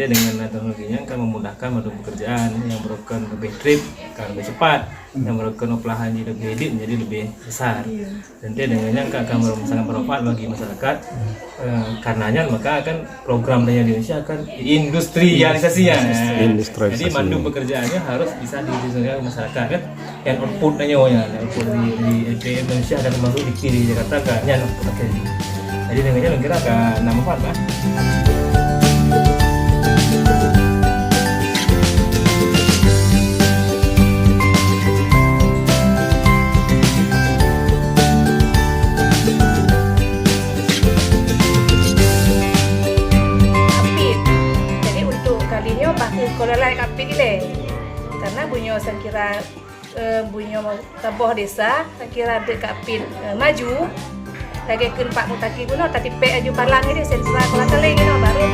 nanti dengan teknologinya kan memudahkan madu pekerjaan yang merupakan lebih trip kan lebih cepat, yang merupakan pelahan jadi lebih edit menjadi lebih besar. Nanti dengannya akan sangat bermanfaat bagi masyarakat. Karenanya maka akan program Daya Indonesia akan industrialisasinya. Jadi madu pekerjaannya harus bisa didistribusikan ke masyarakat kan. Yang outputnya output di Indonesia dan termasuk di Jakarta kan yang output akhir. Jadi dengannya kira akan manfaat Pak. Kalau lain kapit ile, karena bunyo saya kira bunyo taboh desa, saya kira de kapit maju, lagi kun Pak Mutaki kuno, tapi pe aju parlang ini sentra kalau kali ini baru